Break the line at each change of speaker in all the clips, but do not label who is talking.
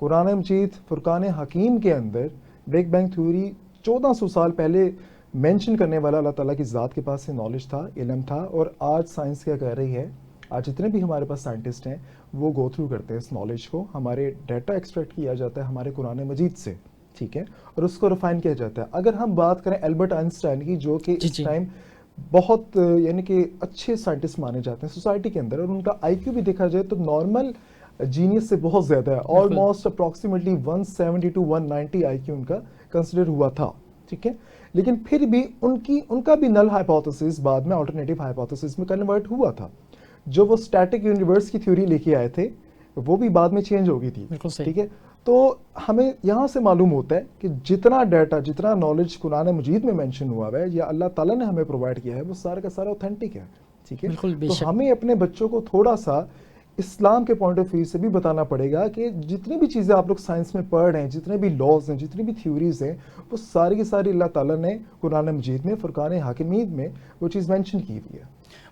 قرآن مجید فرقان حکیم کے اندر big bang theory 1400 سال پہلے مینشن کرنے والا اللہ تعالیٰ کی ذات کے پاس سے نالج تھا، علم تھا، اور آج سائنس کیا کر رہی ہے، آج جتنے بھی ہمارے پاس سائنٹسٹ ہیں وہ گو تھرو کرتے ہیں اس نالج کو، ہمارے ڈیٹا ایکسٹریکٹ کیا جاتا ہے ہمارے قرآن مجید سے، ٹھیک ہے، اور اس کو ریفائن کیا جاتا ہے. اگر ہم بات کریں البرٹ آئنسٹائن کی، جو کہ اس ٹائم بہت یعنی کہ اچھے سائنٹسٹ مانے جاتے ہیں سوسائٹی کے اندر، اور ان کا آئی کیو بھی دیکھا جائے تو نارمل جینیس سے بہت زیادہ ہے، آلموسٹ اپروکسیمیٹلی 170 ٹو 190 آئی کیو ان کا کنسیڈر ہوا تھا، ٹھیک ہے. لیکن پھر بھی ان کا بھی نل ہائپوتھیسس بعد میں آلٹرنیٹیو ہائپوتھیسس میں کنورٹ ہوا تھا. جو وہ اسٹیٹک یونیورس کی تھیوری لے کے آئے تھے وہ بھی بعد میں چینج ہو گئی تھی، ٹھیک ہے. تو ہمیں یہاں سے معلوم ہوتا ہے کہ جتنا ڈیٹا، جتنا نالج قرآن مجید میں مینشن ہوا ہے یا اللہ تعالیٰ نے ہمیں پرووائڈ کیا ہے، وہ سارا کا سارا اوتھینٹک ہے، ٹھیک ہے. تو ہمیں اپنے بچوں کو تھوڑا سا اسلام کے پوائنٹ آف ویو سے بھی بتانا پڑے گا کہ جتنی بھی چیزیں آپ لوگ سائنس میں پڑھ رہے ہیں، جتنے بھی لاز ہیں، جتنی بھی تھیوریز ہیں، وہ ساری کی ساری اللہ تعالیٰ نے قرآن مجید میں فرقان حاکمید میں وہ چیز مینشن کی ہوئی ہے.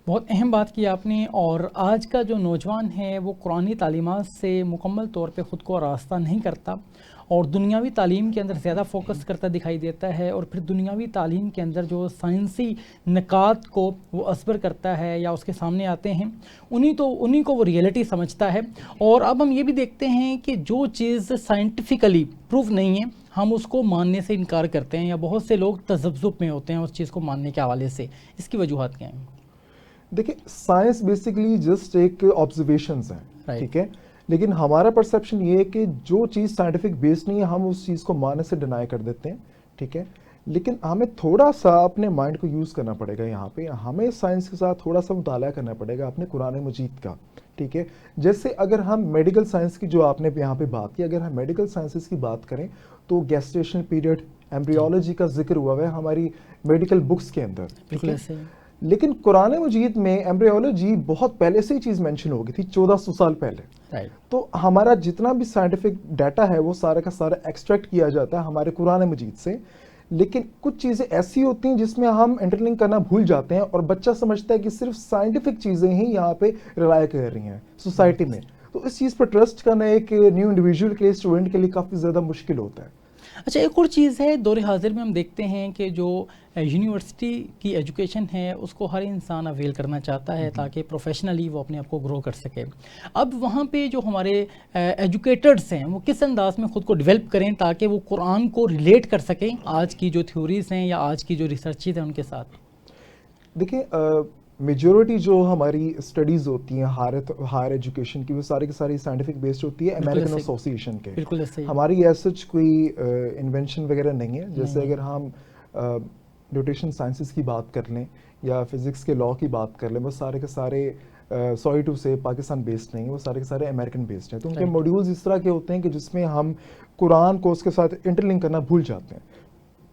بہت اہم بات کی آپ نے. اور آج کا جو نوجوان ہے وہ قرآنی تعلیمات سے مکمل طور پہ خود کو آراستہ نہیں کرتا اور دنیاوی تعلیم کے اندر زیادہ فوکس کرتا دکھائی دیتا ہے، اور پھر دنیاوی تعلیم کے اندر جو سائنسی نکات کو وہ ازبر کرتا ہے یا اس کے سامنے آتے ہیں، انہی کو وہ ریئلٹی سمجھتا ہے. اور اب ہم یہ بھی دیکھتے ہیں کہ جو چیز سائنٹیفکلی پروف نہیں ہے ہم اس کو ماننے سے انکار کرتے ہیں، یا بہت سے لوگ تذبذب میں ہوتے ہیں اس چیز کو ماننے کے حوالے سے. اس کی وجوہات کیا ہیں؟
دیکھیں، سائنس بیسیکلی جسٹ ایک آبزرویشنز ہیں، ٹھیک ہے، لیکن ہمارا پرسیپشن یہ ہے کہ جو چیز سائنٹیفک بیس نہیں ہے ہم اس چیز کو ماننے سے ڈینائی کر دیتے ہیں، ٹھیک ہے. لیکن ہمیں تھوڑا سا اپنے مائنڈ کو یوز کرنا پڑے گا. یہاں پہ ہمیں سائنس کے ساتھ تھوڑا سا مطالعہ کرنا پڑے گا اپنے قرآن مجید کا، ٹھیک ہے. جیسے اگر ہم میڈیکل سائنس کی جو آپ نے یہاں پہ بات کی، اگر ہم میڈیکل سائنسز کی بات کریں تو گیسٹیشن پیریڈ، ایمبریولوجی کا ذکر ہوا ہے ہماری میڈیکل بکس کے اندر،
بالکل ایسے.
لیکن قرآن مجید میں ایمبریولوجی بہت پہلے سے ہی چیز مینشن ہو گئی تھی، 1400 سال پہلے. تو ہمارا جتنا بھی سائنٹیفک ڈیٹا ہے وہ سارا کا سارا ایکسٹریکٹ کیا جاتا ہے ہمارے قرآن مجید سے. لیکن کچھ چیزیں ایسی ہوتی ہیں جس میں ہم انٹرلنک کرنا بھول جاتے ہیں اور بچہ سمجھتا ہے کہ صرف سائنٹیفک چیزیں ہی یہاں پہ رائے کر رہی ہیں سوسائٹی میں. تو اس چیز پر ٹرسٹ کرنا ایک نیو انڈیویجول کے اسٹوڈنٹ کے لیے کافی زیادہ مشکل ہوتا ہے.
اچھا، ایک اور چیز ہے، دور حاضر میں ہم دیکھتے ہیں کہ جو یونیورسٹی کی ایجوکیشن ہے اس کو ہر انسان اویل کرنا چاہتا ہے تاکہ پروفیشنلی وہ اپنے آپ کو گرو کر سکے. اب وہاں پہ جو ہمارے ایجوکیٹرز ہیں وہ کس انداز میں خود کو ڈیولپ کریں تاکہ وہ قرآن کو ریلیٹ کر سکیں آج کی جو تھیوریز ہیں یا آج کی جو ریسرچز ہیں ان کے ساتھ؟
دیکھیں، میجورٹی جو ہماری اسٹڈیز ہوتی ہیں ہائر ایجوکیشن کی وہ ساری کی ساری سائنٹیفک بیسڈ ہوتی ہے امریکن ایسوسیشن کے.
بالکل ایسے.
ہماری ایسج کوئی انوینشن وغیرہ نہیں ہے. جیسے اگر ہم نیوٹریشن سائنسز کی بات کر لیں یا فزکس کے لاء کی بات کر لیں، وہ سارے کے سارے سوری ٹو سے پاکستان بیسڈ نہیں ہیں، وہ سارے کے سارے امریکن بیسڈ ہیں. تو ان کے موڈیولز اس طرح کے ہوتے ہیں کہ جس میں ہم قرآن کو اس کے ساتھ انٹرلنک کرنا بھول جاتے ہیں.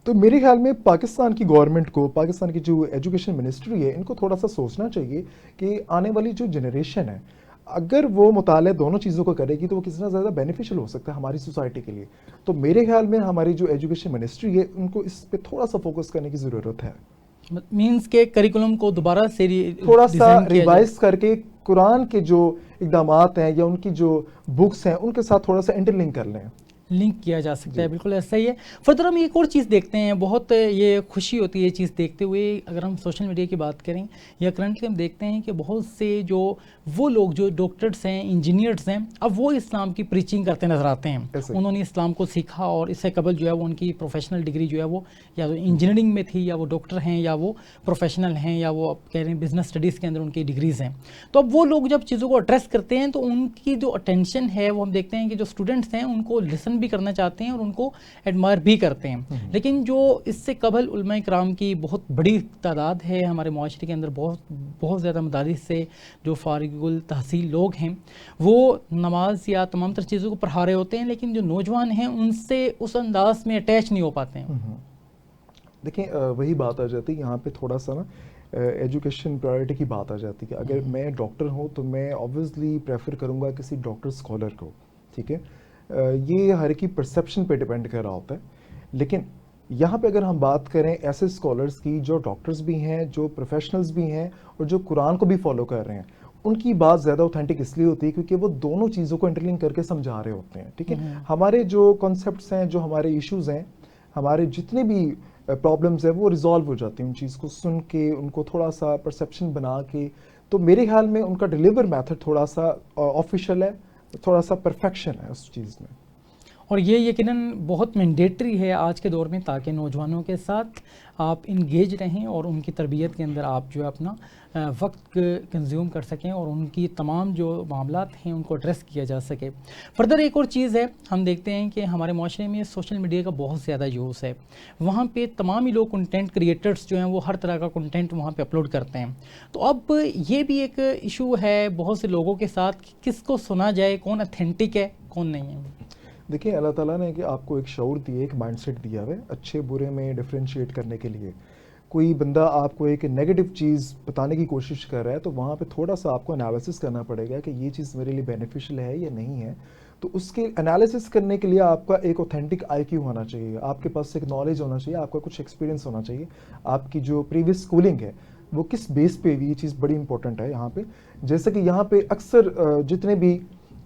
تو میرے خیال میں پاکستان کی گورنمنٹ کو، پاکستان کی جو ایجوکیشن منسٹری ہے، ان کو تھوڑا سا سوچنا چاہیے کہ آنے والی جو جنریشن ہے اگر وہ مطالعہ دونوں چیزوں کو کرے گی تو وہ کتنا زیادہ بینیفیشل ہو سکتا ہے ہماری سوسائٹی کے لیے. تو میرے خیال میں ہماری جو ایجوکیشن منسٹری ہے ان کو اس پہ تھوڑا سا فوکس کرنے کی ضرورت ہے.
مینس کے کریکولم کو دوبارہ سے
تھوڑا سا ریوائز کر کے قرآن کے جو اقدامات ہیں یا ان کی جو بکس ہیں ان کے ساتھ تھوڑا سا انٹرلنک کر لیں،
لنک کیا جا سکتا ہے. بالکل ایسا ہی ہے. فردر ہم ایک اور چیز دیکھتے ہیں، بہت یہ خوشی ہوتی ہے یہ چیز دیکھتے ہوئے. اگر ہم سوشل میڈیا کی بات کریں یا کرنٹلی ہم دیکھتے ہیں کہ بہت سے جو وہ لوگ جو ڈاکٹرز ہیں، انجینئرز ہیں، اب وہ اسلام کی پریچنگ کرتے نظر آتے ہیں. انہوں نے اسلام کو سیکھا اور اس سے قبل جو ہے وہ ان کی پروفیشنل ڈگری جو ہے وہ یا انجینئرنگ میں تھی، یا وہ ڈاکٹر ہیں، یا وہ پروفیشنل ہیں، یا وہ آپ کہہ رہے ہیں بزنس اسٹڈیز کے اندر ان کی ڈگریز ہیں. تو اب وہ لوگ جب چیزوں کو ایڈریس کرتے ہیں تو ان کی جو اٹینشن ہے وہ ہم دیکھتے ہیں کہ جو اسٹوڈنٹس ہیں ان کو لسن بھی کرنا چاہتے ہیں اور ان کو ایڈمائر بھی کرتے ہیں. لیکن جو اس سے قبل علماء کرام کی بہت بڑی تعداد ہے ہمارے معاشرے کے اندر، بہت زیادہ مدارس سے جو فارغ التحصیل لوگ ہیں وہ نماز یا تمام تر چیزوں کو پڑھا رہے ہوتے ہیں، لیکن جو نوجوان ہیں ان سے اس انداز میں اٹیچ نہیں ہو پاتے ہیں.
دیکھیں، وہی بات آ جاتی ہے یہاں پہ تھوڑا سا نا ایجوکیشن پرائرٹی کی بات آ جاتی ہے. اگر میں ڈاکٹر ہوں تو میں آبویسلی پریفر کروں گا کسی ڈاکٹر اسکالر کو، ٹھیک ہے. یہ ہر ایک کی پرسیپشن پہ ڈپینڈ کر رہا ہوتا ہے. لیکن یہاں پہ اگر ہم بات کریں ایسے اسکالرس کی جو ڈاکٹرز بھی ہیں، جو پروفیشنلز بھی ہیں اور جو قرآن کو بھی فالو کر رہے ہیں، ان کی بات زیادہ اوتھینٹک اس لیے ہوتی ہے کیونکہ وہ دونوں چیزوں کو انٹرلنک کر کے سمجھا رہے ہوتے ہیں. ٹھیک ہے, ہمارے جو کانسیپٹس ہیں, جو ہمارے ایشوز ہیں, ہمارے جتنے بھی پرابلمز ہیں وہ ریزالو ہو جاتے ہیں ان چیز کو سن کے, ان کو تھوڑا سا پرسیپشن بنا کے. تو میرے خیال میں ان کا ڈیلیور میتھڈ تھوڑا سا آفیشیل ہے, تھوڑا سا پرفیکشن ہے اس چیز میں.
اور یہ یقیناً بہت مینڈیٹری ہے آج کے دور میں, تاکہ نوجوانوں کے ساتھ آپ انگیج رہیں اور ان کی تربیت کے اندر آپ جو ہے اپنا وقت کنزیوم کر سکیں اور ان کی تمام جو معاملات ہیں ان کو ایڈریس کیا جا سکے. فردر ایک اور چیز ہے, ہم دیکھتے ہیں کہ ہمارے معاشرے میں سوشل میڈیا کا بہت زیادہ یوز ہے. وہاں پہ تمام ہی لوگ کنٹینٹ کریٹرز جو ہیں وہ ہر طرح کا کنٹینٹ وہاں پہ اپلوڈ کرتے ہیں. تو اب یہ بھی ایک ایشو ہے بہت سے لوگوں کے ساتھ کہ کس کو سنا جائے, کون اتھینٹک ہے کون نہیں ہے.
دیکھیں اللہ تعالیٰ نے کہ آپ کو ایک شعور دیا ہے, ایک مائنڈ سیٹ دیا ہے اچھے برے میں ڈفرینشیٹ کرنے کے لیے. کوئی بندہ آپ کو ایک نیگیٹو چیز بتانے کی کوشش کر رہا ہے تو وہاں پہ تھوڑا سا آپ کو انالیسس کرنا پڑے گا کہ یہ چیز میرے لیے بینیفیشیل ہے یا نہیں ہے. تو اس کے انالیسس کرنے کے لیے آپ کا ایک اوتھینٹک آئی کیو ہونا چاہیے, آپ کے پاس ایک نالج ہونا چاہیے, آپ کا کچھ ایکسپیرینس ہونا چاہیے, آپ کی جو پریویس اسکولنگ ہے وہ کس بیس پہ بھی, یہ چیز بڑی امپورٹنٹ ہے یہاں پہ. جیسے کہ یہاں پہ اکثر جتنے بھی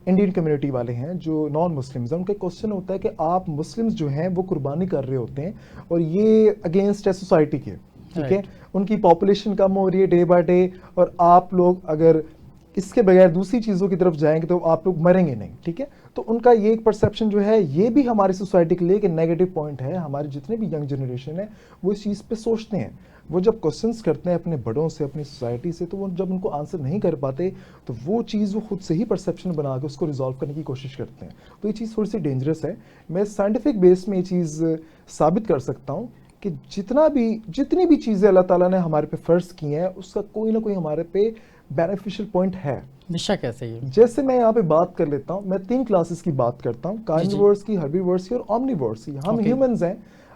انڈین کمیونٹی والے ہیں جو نان مسلمز ہیں, ان کا کوشچن ہوتا ہے کہ آپ مسلمز جو ہیں وہ قربانی کر رہے ہوتے ہیں اور یہ اگینسٹ ہے سوسائٹی کے. ٹھیک ہے, ان کی پاپولیشن کم ہو رہی ہے ڈے بائی ڈے, اور آپ لوگ اگر اس کے بغیر دوسری چیزوں کی طرف جائیں گے تو آپ لوگ مریں گے نہیں. ٹھیک ہے, تو ان کا یہ ایک پرسیپشن جو ہے یہ بھی ہماری سوسائٹی کے لیے ایک نیگیٹو پوائنٹ ہے. ہمارے جتنے بھی ینگ جنریشن ہے وہ اس چیز پہ سوچتے ہیں, وہ جب کوشچنس کرتے ہیں اپنے بڑوں سے, اپنی سوسائٹی سے, تو وہ جب ان کو آنسر نہیں کر پاتے تو وہ چیز وہ خود سے ہی پرسیپشن بنا کے اس کو ریزالو کرنے کی کوشش کرتے ہیں. تو یہ چیز تھوڑی سی ڈینجرس ہے. میں سائنٹیفک بیس میں یہ چیز ثابت کر سکتا ہوں کہ جتنی بھی چیزیں اللہ تعالیٰ نے ہمارے پہ فرض کی ہیں اس کا کوئی نہ کوئی ہمارے پہ بینیفیشیل پوائنٹ ہے.
بشک ایسے ہی. جیسے
میں یہاں پہ بات کر لیتا ہوں, میں 3 کلاسز کی بات کرتا ہوں, کارنیورس کی, ہربیورس کی اور اومنیورس کی. ہم ہیومنز ہیں,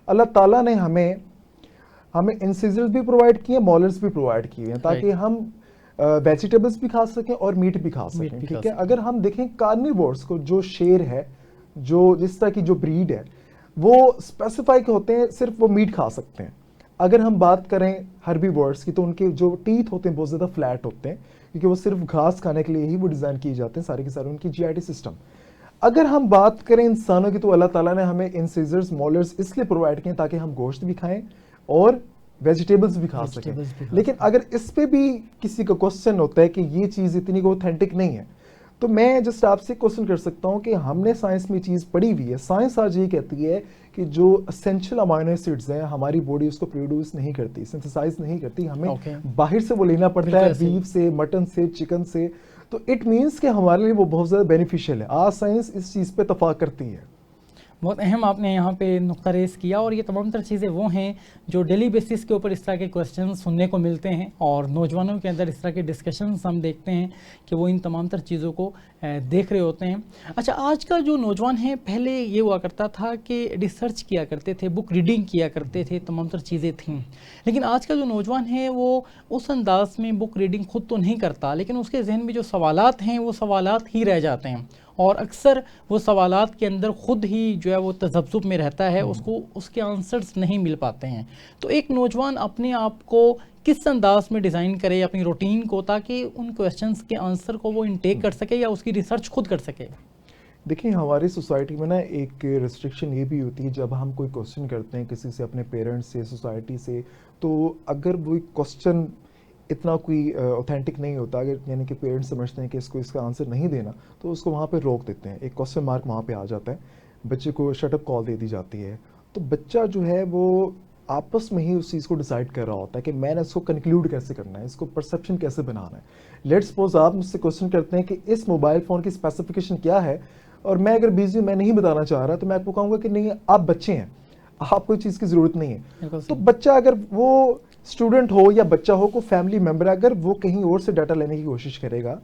اللہ تعالیٰ نے ہمیں انسیزرز بھی پرووائڈ کیے ہیں, مولرز بھی پرووائڈ کیے ہیں تاکہ ہم ویجیٹیبلز بھی کھا سکیں اور میٹ بھی کھا سکیں. ٹھیک ہے, اگر ہم دیکھیں کارنیورس کو, جو شیر ہے, جو جس طرح کی جو بریڈ ہے, وہ اسپیسیفائی ہوتے ہیں صرف وہ میٹ کھا سکتے ہیں. اگر ہم بات کریں ہربیورس کی تو ان کے جو ٹیتھ ہوتے ہیں بہت زیادہ فلیٹ ہوتے ہیں کیونکہ وہ صرف گھاس کھانے کے لیے ہی وہ ڈیزائن کیے جاتے ہیں سارے کے سارے ان کی جی آئی ٹی سسٹم. اگر ہم بات کریں انسانوں کی تو اللہ تعالیٰ نے ہمیں انسیزرز, مولرز اس لیے پرووائڈ کیے تاکہ ہم گوشت بھی کھائیں اور ویجیٹیبلز بھی کھا سکیں. لیکن اگر اس پہ بھی کسی کا کوشچن ہوتا ہے کہ یہ چیز اتنی کو اوتھینٹک نہیں ہے, تو میں جسٹ آپ سے کوشچن کر سکتا ہوں کہ ہم نے سائنس میں چیز پڑھی ہوئی ہے. سائنس آج یہ کہتی ہے کہ جو اسینشل امائنو ایسڈز ہیں ہماری باڈی اس کو پروڈیوس نہیں کرتی, سنتھسائز نہیں کرتی, ہمیں باہر سے وہ لینا پڑتا ہے, بیف سے, مٹن سے, چکن سے. تو اٹ مینس کہ ہمارے لیے وہ بہت زیادہ بینیفیشیل ہے. آج سائنس اس چیز پہ اتفاق کرتی ہے.
بہت اہم آپ نے یہاں پہ نقطہ ریز کیا, اور یہ تمام تر چیزیں وہ ہیں جو ڈیلی بیسس کے اوپر اس طرح کے کویسچن سننے کو ملتے ہیں, اور نوجوانوں کے اندر اس طرح کے ڈسکشنز ہم دیکھتے ہیں کہ وہ ان تمام تر چیزوں کو دیکھ رہے ہوتے ہیں. اچھا, آج کا جو نوجوان ہے, پہلے یہ ہوا کرتا تھا کہ ریسرچ کیا کرتے تھے, بک ریڈنگ کیا کرتے تھے, تمام تر چیزیں تھیں. لیکن آج کا جو نوجوان ہے وہ اس انداز میں بک ریڈنگ خود تو نہیں کرتا, لیکن اس کے ذہن میں جو سوالات ہیں وہ سوالات ہی رہ جاتے ہیں, اور اکثر وہ سوالات کے اندر خود ہی جو ہے وہ تذبذب میں رہتا ہے, اس کو اس کے آنسرز نہیں مل پاتے ہیں. تو ایک نوجوان اپنے آپ کو کس انداز میں ڈیزائن کرے اپنی روٹین کو, تاکہ ان کویسچنز کے آنسر کو وہ انٹیک کر سکے یا اس کی ریسرچ خود کر سکے؟
دیکھیں, ہماری سوسائٹی میں نا ایک ریسٹرکشن یہ بھی ہوتی ہے جب ہم کوئی کویسچن کرتے ہیں کسی سے, اپنے پیرنٹس سے, سوسائٹی سے, تو اگر وہ کویسچن اتنا کوئی اوتھینٹک نہیں ہوتا, اگر یعنی کہ پیرنٹس سمجھتے ہیں کہ اس کو اس کا آنسر نہیں دینا, تو اس کو وہاں پہ روک دیتے ہیں, ایک کویسچن مارک وہاں پہ آ جاتا ہے, بچے کو شٹ اپ کال دے دی جاتی ہے. تو بچہ جو ہے وہ آپس میں ہی اس چیز کو ڈیسائیڈ کر رہا ہوتا ہے کہ میں نے اس کو کنکلوڈ کیسے کرنا ہے, اس کو پرسیپشن کیسے بنانا ہے. لیٹ سپوز آپ مجھ سے کویسچن کرتے ہیں کہ اس موبائل فون کی اسپیسیفکیشن کیا ہے, اور میں اگر بیزی میں نہیں بتانا چاہ رہا, تو میں آپ کو کہوں گا کہ نہیں, آپ بچے ہیں, آپ کو چیز کی ضرورت نہیں ہے. تو بچہ اگر وہ اسٹوڈنٹ ہو یا بچہ ہو, کوئی فیملی ممبر, اگر وہ کہیں اور سے ڈاٹا لینے کی کوشش کرے گا,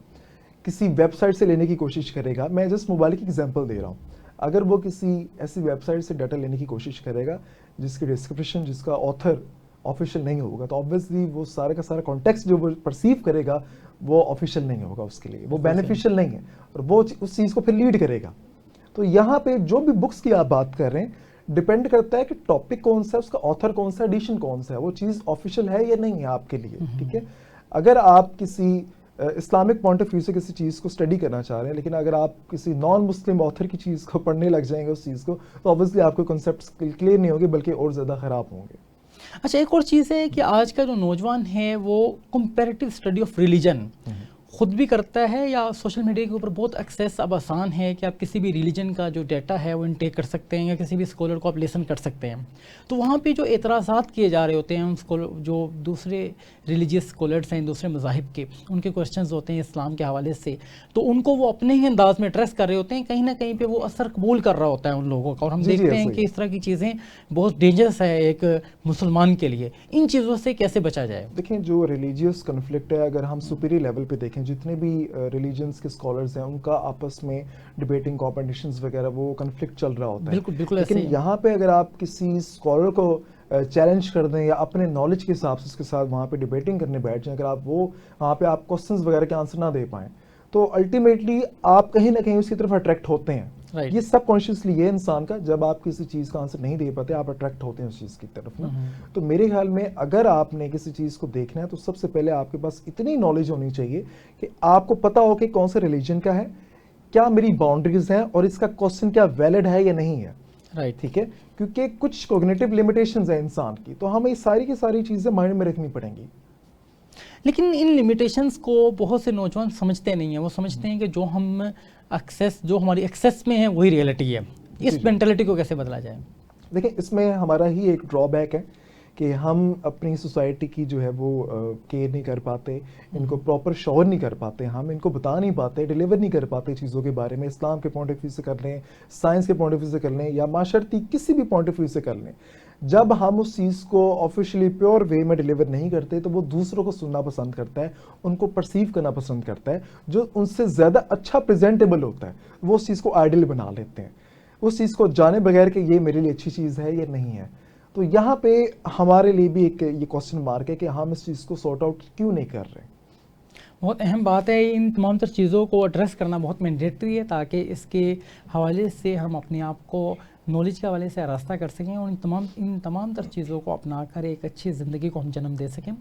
کسی ویب سائٹ سے لینے کی کوشش کرے گا, میں جسٹ موبائل کی ایگزامپل دے رہا ہوں, اگر وہ کسی ایسی ویب سائٹ سے ڈاٹا لینے کی کوشش کرے گا جس کی ڈسکرپشن, جس کا آتھر آفیشیل نہیں ہوگا, تو آبویسلی وہ سارا کا سارا کانٹیکسٹ جو وہ پرسیو کرے گا وہ آفیشیل نہیں ہوگا, اس کے لیے وہ بینیفیشیل نہیں ہے, اور وہ اس چیز کو پھر لیڈ کرے گا. تو یہاں پہ جو بھی بکس کی آپ بات کر رہے ہیں, ڈپینڈ کرتا ہے کہ ٹاپک کون سا ہے, اس کا آتھر کون سا ہے, ایڈیشن کون سا ہے, وہ چیز آفیشیل ہے یا نہیں ہے آپ کے لیے. ٹھیک ہے, اگر آپ کسی اسلامک پوائنٹ آف ویو سے کسی چیز کو اسٹڈی کرنا چاہ رہے ہیں، لیکن اگر آپ کسی نان مسلم آتھر کی چیز کو پڑھنے لگ جائیں گے اس چیز کو، تو آبویسلی آپ کو کنسیپٹس کلیئر نہیں ہوں گے بلکہ اور زیادہ خراب ہوں گے۔
اچھا، ایک اور چیز ہے کہ آج کا جو نوجوان ہے وہ کمپیریٹیو اسٹڈی آف ریلیجن خود بھی کرتا ہے، یا سوشل میڈیا کے اوپر بہت ایکسیس اب آسان ہے کہ آپ کسی بھی ریلیجن کا جو ڈیٹا ہے وہ انٹیک کر سکتے ہیں، یا کسی بھی اسکالر کو آپ لیسن کر سکتے ہیں۔ تو وہاں پہ جو اعتراضات کیے جا رہے ہوتے ہیں ان جو دوسرے ریلیجیس اسکالرس ہیں دوسرے مذاہب کے، ان کے کوشچنز ہوتے ہیں اسلام کے حوالے سے، تو ان کو وہ اپنے ہی انداز میں ایڈریس کر رہے ہوتے ہیں، کہیں نہ کہیں پہ وہ اثر قبول کر رہا ہوتا ہے ان لوگوں کا، اور ہم دیکھتے ہیں کہ اس طرح کی چیزیں بہت ڈینجرس ہے ایک مسلمان کے لیے۔ ان چیزوں سے کیسے بچا جائے؟
دیکھیں، جو ریلیجیس کنفلکٹ ہے، اگر ہم سپیریئر لیول پہ دیکھیں، جتنے بھی ریلیجنس کے اسکالرز ہیں ان کا آپس میں ڈبیٹنگ کمپٹیشنز وغیرہ وہ کنفلکٹ چل رہا ہوتا ہے۔
بالکل
لیکن یہاں پہ اگر آپ کسی اسکالر کو چیلنج کر دیں یا اپنے نالج کے حساب سے اس کے ساتھ وہاں پہ ڈبیٹنگ کرنے بیٹھ جائیں، اگر آپ وہاں پہ آپ کوسچنز وغیرہ کے آنسر نہ دے پائیں، تو الٹیمیٹلی آپ کہیں نہ کہیں اس کی طرف اٹریکٹ ہوتے ہیں۔ یہ سب کانشیسلی یہ انسان کا، جب آپ کسی چیز کا آنسر نہیں دے پاتے آپ اٹریکٹ ہوتے ہیں اس چیز کی طرف نا۔ تو میرے خیال میں اگر آپ نے کسی چیز کو دیکھنا ہے تو سب سے پہلے آپ کے پاس اتنی نالج ہونی چاہیے کہ آپ کو پتا ہو کہ کون سے ریلیجن کا ہے، کیا میری باؤنڈریز ہیں، اور اس کا کوسچن کیا ویلڈ ہے یا نہیں ہے۔ ٹھیک ہے، کیونکہ کچھ کوگنیٹو لمیٹیشنز ہیں انسان کی، تو ہمیں ساری کی ساری چیزیں مائنڈ میں رکھنی پڑیں گی۔
لیکن ان لمیٹیشنز کو بہت سے نوجوان سمجھتے نہیں ہیں، وہ سمجھتے ہیں کہ جو ہماری ایکسیس میں ہے وہی ریئلٹی ہے۔ اس مینٹلٹی کو کیسے بدلا جائے؟
دیکھیں، اس میں ہمارا ہی ایک ڈرا بیک ہے کہ ہم اپنی سوسائٹی کی جو ہے وہ کیئر نہیں کر پاتے، ان کو پراپر شعور نہیں کر پاتے، ہم ان کو بتا نہیں پاتے، ڈیلیور نہیں کر پاتے چیزوں کے بارے میں، اسلام کے پوائنٹ آف ویو سے کر لیں، سائنس کے پوائنٹ آف ویو سے کر لیں، یا معاشرتی کسی بھی پوائنٹ آف ویو سے کر لیں۔ جب ہم اس چیز کو آفیشلی پیور وے میں ڈیلیور نہیں کرتے تو وہ دوسروں کو سننا پسند کرتا ہے، ان کو پرسیو کرنا پسند کرتا ہے، جو ان سے زیادہ اچھا پریزنٹیبل ہوتا ہے وہ اس چیز کو آئیڈیل بنا لیتے ہیں، اس چیز کو جانے بغیر کہ یہ میرے لیے اچھی چیز ہے یا نہیں ہے۔ تو یہاں پہ ہمارے لیے بھی ایک یہ کوسچن مارک ہے کہ ہم اس چیز کو سارٹ آؤٹ کیوں نہیں کر رہے۔
بہت اہم بات ہے، ان تمام تر چیزوں کو ایڈریس کرنا بہت مینڈیٹری ہے، تاکہ اس کے حوالے سے ہم اپنے آپ کو نالج کے حوالے سے آراستہ کر سکیں، اور ان تمام تر چیزوں کو اپنا کر ایک اچھی زندگی کو ہم جنم دے سکیں۔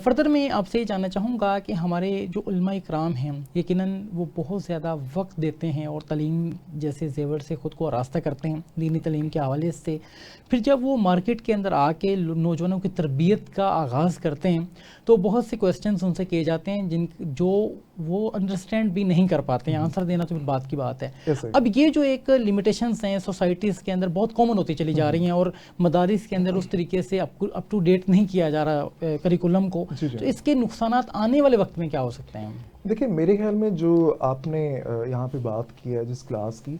فردر میں آپ سے یہ جاننا چاہوں گا کہ ہمارے جو علماء اکرام ہیں یقیناً وہ بہت زیادہ وقت دیتے ہیں اور تعلیم جیسے زیور سے خود کو آراستہ کرتے ہیں دینی تعلیم کے حوالے سے، پھر جب وہ مارکیٹ کے اندر آ کے نوجوانوں کی تربیت کا آغاز کرتے ہیں تو بہت سے کویسچنز ان سے کیے جاتے ہیں جو وہ انڈرسٹینڈ بھی نہیں کر پاتے ہیں، آنسر دینا تو بات کی بات ہے۔ اب یہ جو ایک لمیٹیشنز ہیں سوسائٹیز کے اندر بہت کامن ہوتی چلی جا رہی ہیں، اور مدارس کے اندر اس طریقے سے اپ ٹو ڈیٹ نہیں کیا جا رہا کریکولم کو، تو اس کے نقصانات آنے والے وقت میں کیا ہو سکتے ہیں؟
دیکھیں، میرے خیال میں جو آپ نے یہاں پہ بات کی ہے جس کلاس کی،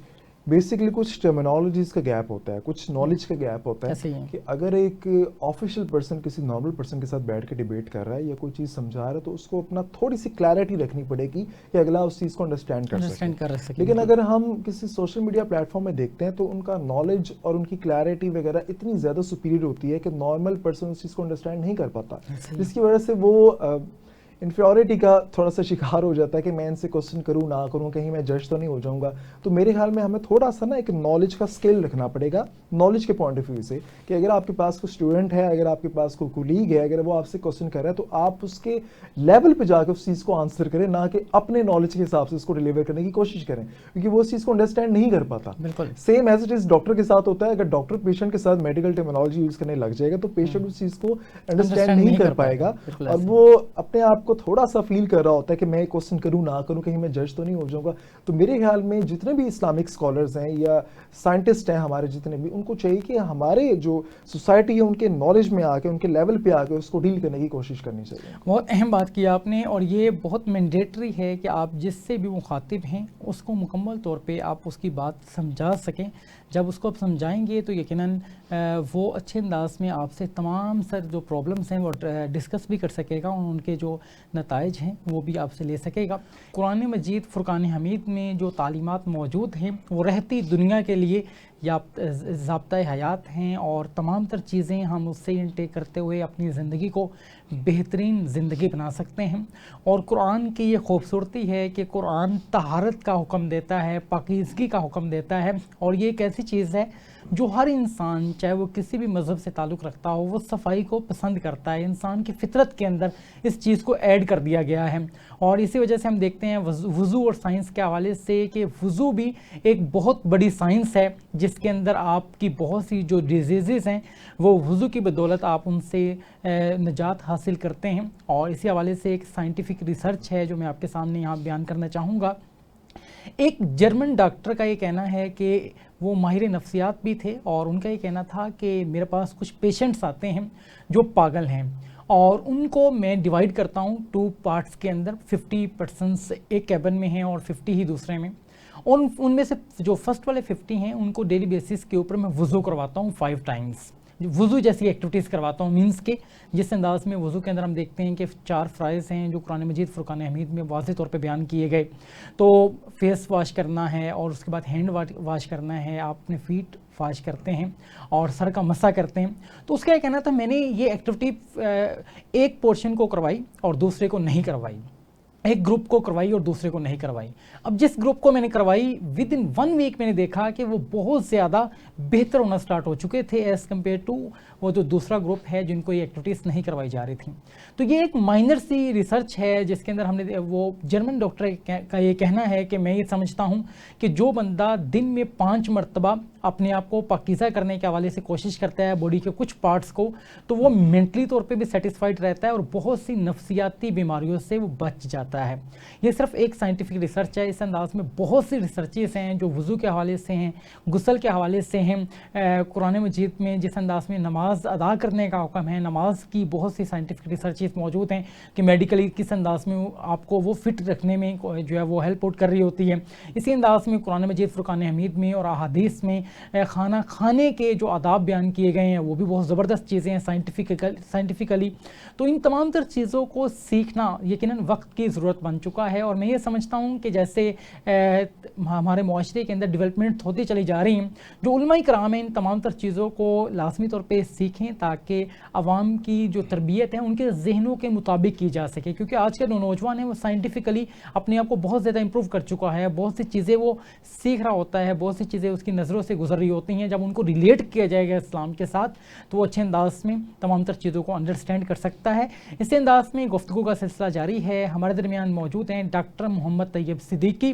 بیسکلی کچھ ٹرمینالوجیز کا گیپ ہوتا ہے، کچھ نالج کا گیپ ہوتا ہے کہ اگر ایک آفیشیل پرسن کسی نارمل پرسن کے ساتھ بیٹھ کے ڈیبیٹ کر رہا ہے یا کوئی چیز سمجھا رہا ہے تو اس کو اپنا تھوڑی سی کلیئرٹی رکھنی پڑے گی کہ اگلا اس چیز کو انڈرسٹینڈ کر سکے۔ لیکن اگر ہم کسی سوشل میڈیا پلیٹ فارم میں دیکھتے ہیں تو ان کا نالج اور ان کی کلیئرٹی وغیرہ اتنی زیادہ سپیریئر ہوتی ہے کہ نارمل پرسن اس چیز کو انڈرسٹینڈ نہیں کر پاتا، جس کی وجہ سے وہ انفیورٹی کا تھوڑا سا شکار ہو جاتا ہے کہ میں ان سے کوسچن کروں نہ کروں، کہیں میں جج تو نہیں ہو جاؤں گا۔ تو میرے خیال میں ہمیں تھوڑا سا نا ایک نالج کا اسکیل رکھنا پڑے گا، نالج کے پوائنٹ آف ویو سے، کہ اگر آپ کے پاس کوئی اسٹوڈنٹ ہے، اگر آپ کے پاس کوئی کولیگ ہے، اگر وہ آپ سے کوسچن کر رہا ہے تو آپ اس کے لیول پہ جا کے اس چیز کو آنسر کریں، نہ کہ اپنے نالج کے حساب سے اس کو ڈیلیور کرنے کی کوشش کریں، کیونکہ وہ اس چیز کو انڈرسٹینڈ نہیں کر پاتا۔
بالکل
same as it is doctor کے ساتھ ہوتا ہے، اگر ڈاکٹر پیشنٹ کے ساتھ میڈیکل ٹرمینالوجی یوز کرنے لگ جائے گا تو پیشنٹ اس چیز کو انڈرسٹینڈ نہیں کر پائے گا، اور وہ اپنے آپ کو تھوڑا سا فیل کر رہا ہوتا ہے کہ میں کوسچن کروں نہ کروں، کہیں میں جج تو نہیں ہو جاؤں گا۔ تو میرے خیال میں جتنے بھی اسلامک اسکالرز ہیں یا سائنٹسٹ ہیں ہمارے جتنے بھی، ان کو چاہیے کہ ہمارے جو سوسائٹی ہے ان کے نالج میں آ کے، ان کے لیول پہ آ کے اس کو ڈیل کرنے کی کوشش کرنی چاہیے۔
بہت اہم بات کی آپ نے، اور یہ بہت مینڈیٹری ہے کہ آپ جس سے بھی مخاطب ہیں اس کو مکمل طور پہ آپ اس کی بات سمجھا سکیں۔ جب اس کو آپ سمجھائیں گے تو یقیناً وہ اچھے انداز میں آپ سے تمام سر جو پرابلمس ہیں وہ ڈسکس بھی کر سکے گا، اور ان کے جو نتائج ہیں وہ بھی آپ سے لے سکے گا۔ قرآن مجید فرقان حمید میں جو تعلیمات موجود ہیں وہ رہتی دنیا کے لیے یا ضابطۂ حیات ہیں، اور تمام تر چیزیں ہم اس سے انٹیک کرتے ہوئے اپنی زندگی کو بہترین زندگی بنا سکتے ہیں۔ اور قرآن کی یہ خوبصورتی ہے کہ قرآن طہارت کا حکم دیتا ہے، پاکیزگی کا حکم دیتا ہے، اور یہ ایک ایسی چیز ہے جو ہر انسان چاہے وہ کسی بھی مذہب سے تعلق رکھتا ہو وہ صفائی کو پسند کرتا ہے۔ انسان کی فطرت کے اندر اس چیز کو ایڈ کر دیا گیا ہے، اور اسی وجہ سے ہم دیکھتے ہیں وضو اور سائنس کے حوالے سے کہ وضو بھی ایک بہت بڑی سائنس ہے جس کے اندر آپ کی بہت سی جو ڈیزیزز ہیں وہ وضو کی بدولت آپ ان سے نجات حاصل کرتے ہیں۔ اور اسی حوالے سے ایک سائنٹیفک ریسرچ ہے جو میں آپ کے سامنے یہاں بیان کرنا چاہوں گا۔ ایک جرمن ڈاکٹر کا یہ کہنا ہے کہ وہ ماہر نفسیات بھی تھے، اور ان کا یہ کہنا تھا کہ میرے پاس کچھ پیشنٹس آتے ہیں جو پاگل ہیں، اور ان کو میں ڈیوائیڈ کرتا ہوں 2 پارٹس کے اندر، 50% ایک کیبن میں ہیں اور 50 ہی دوسرے میں، اور ان میں سے جو فرسٹ والے 50 ہیں ان کو ڈیلی بیسس کے اوپر میں وضو کرواتا ہوں 5 ٹائمز، وضو جیسی ایکٹیویٹیز کرواتا ہوں، مینس کہ جس انداز میں وضو کے اندر ہم دیکھتے ہیں کہ 4 فرائض ہیں جو قرآن مجید فرقان حمید میں واضح طور پہ بیان کیے گئے، تو فیس واش کرنا ہے، اور اس کے بعد ہینڈ واش کرنا ہے، آپ اپنے فیٹ واش کرتے ہیں اور سر کا مسح کرتے ہیں۔ تو اس کا یہ کہنا تھا میں نے یہ ایکٹیویٹی ایک پورشن کو کروائی اور دوسرے کو نہیں کروائی، ایک گروپ کو کروائی اور دوسرے کو نہیں کروائی۔ اب جس گروپ کو میں نے کروائی ود ان 1 ویک میں نے دیکھا کہ وہ بہت زیادہ بہتر ہونا سٹارٹ ہو چکے تھے ایز کمپیئر ٹو وہ جو دوسرا گروپ ہے جن کو یہ ایکٹیویٹیز نہیں کروائی جا رہی تھیں۔ تو یہ ایک مائنر سی ریسرچ ہے جس کے اندر ہم نے وہ جرمن ڈاکٹر کا یہ کہنا ہے کہ میں یہ سمجھتا ہوں کہ جو بندہ دن میں 5 مرتبہ اپنے آپ کو پاکیزہ کرنے کے حوالے سے کوشش کرتا ہے باڈی کے کچھ پارٹس کو، تو وہ مینٹلی طور پہ بھی سیٹسفائڈ رہتا ہے اور بہت سی نفسیاتی بیماریوں سے وہ بچ جاتا ہے۔ یہ صرف ایک سائنٹیفک ریسرچ ہے، اس انداز میں بہت سی ریسرچز ہیں جو وضو کے حوالے سے ہیں، غسل کے حوالے سے ہیں، قرآن مجید میں جس انداز میں نماز ادا کرنے کا حکم ہے، نماز کی بہت سی سائنٹیفک ریسرچز موجود ہیں کہ میڈیکلی کس انداز میں آپ کو وہ فٹ رکھنے میں جو ہے وہ ہیلپ آؤٹ کر رہی ہوتی ہے۔ اسی انداز میں قرآن مجید فرقان حمید میں اور احادیث میں کھانا کھانے کے جو آداب بیان کیے گئے ہیں وہ بھی بہت زبردست چیزیں ہیں سائنٹیفکلی۔ تو ان تمام تر چیزوں کو سیکھنا یقیناً وقت کی ضرورت بن چکا ہے، اور میں یہ سمجھتا ہوں کہ جیسے ہمارے معاشرے کے اندر ڈیولپمنٹ ہوتی چلی جا رہی ہیں، جو علماء کرام ہیں ان تمام تر چیزوں کو لازمی طور پہ سیکھیں تاکہ عوام کی جو تربیت ہے ان کے ذہنوں کے مطابق کی جا سکے، کیونکہ آج کا جو نوجوان ہے وہ سائنٹیفکلی اپنے آپ کو بہت زیادہ امپروو کر چکا ہے، بہت سی چیزیں وہ سیکھ رہا ہوتا ہے، بہت سی چیزیں اس کی نظروں سے گزر رہی ہوتی ہیں، جب ان کو ریلیٹ کیا جائے گا اسلام کے ساتھ تو وہ اچھے انداز میں تمام تر چیزوں کو انڈرسٹینڈ کر سکتا ہے۔ اسی انداز میں گفتگو کا سلسلہ جاری ہے، ہمارے درمیان موجود ہیں ڈاکٹر محمد طیب صدیقی۔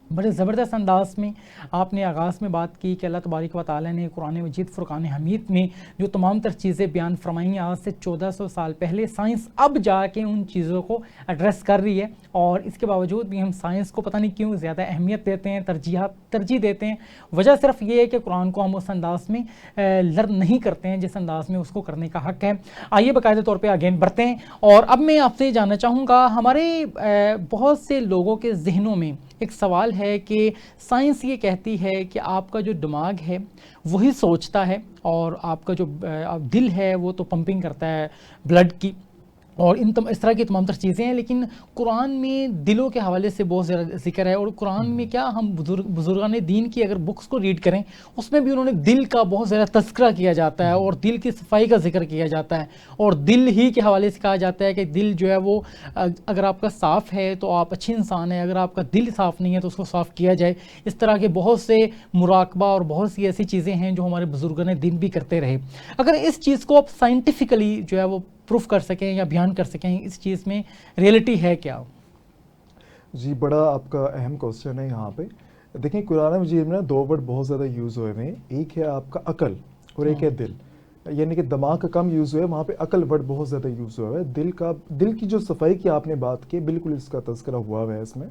بڑے زبردست انداز میں آپ نے آغاز میں بات کی کہ اللہ تبارک و تعالیٰ نے قرآن مجید فرقان حمید میں جو تمام تر چیزیں بیان فرمائیں آج سے 1400 سال پہلے، سائنس اب جا کے ان چیزوں کو ایڈریس کر رہی ہے، اور اس کے باوجود بھی ہم سائنس کو پتہ نہیں کیوں زیادہ اہمیت دیتے ہیں، ترجیح دیتے ہیں۔ وجہ صرف یہ ہے کہ قرآن کو ہم اس انداز میں لرن نہیں کرتے ہیں جس انداز میں اس کو کرنے کا حق ہے۔ آئیے باقاعدہ طور پہ آگین بڑھتے ہیں، اور اب میں آپ سے جاننا چاہوں گا، ہمارے بہت سے لوگوں کے ذہنوں میں ایک سوال ہے کہ سائنس یہ کہتی ہے کہ آپ کا جو دماغ ہے وہی سوچتا ہے، اور آپ کا جو دل ہے وہ تو پمپنگ کرتا ہے بلڈ کی، اور اس طرح کی تمام تر چیزیں ہیں، لیکن قرآن میں دلوں کے حوالے سے بہت زیادہ ذکر ہے، اور قرآن میں کیا ہم بزرگان دین کی اگر بکس کو ریڈ کریں اس میں بھی انہوں نے دل کا بہت زیادہ تذکرہ کیا جاتا ہے، اور دل کی صفائی کا ذکر کیا جاتا ہے، اور دل ہی کے حوالے سے کہا جاتا ہے کہ دل جو ہے وہ اگر آپ کا صاف ہے تو آپ اچھے انسان ہیں، اگر آپ کا دل صاف نہیں ہے تو اس کو صاف کیا جائے۔ اس طرح کے بہت سے مراقبہ اور بہت سی ایسی چیزیں ہیں جو ہمارے بزرگان دین بھی کرتے رہے۔ اگر اس چیز کو آپ سائنٹیفکلی جو ہے وہ پروف کر سکیں یا بیان کر سکیں اس چیز میں ریئلٹی ہے کیا؟
جی بڑا آپ کا اہم کوسچن ہے یہاں پہ۔ دیکھیں قرآن مجید میں 2 ورڈ بہت زیادہ یوز ہوئے ہیں، ایک ہے آپ کا عقل اور ایک ہے دل، یعنی کہ دماغ کا کم یوز ہوا ہے، وہاں پہ عقل ورڈ بہت زیادہ یوز ہوا ہے۔ دل کی جو صفائی کی آپ نے بات کی بالکل اس کا تذکرہ ہوا ہے اس میں۔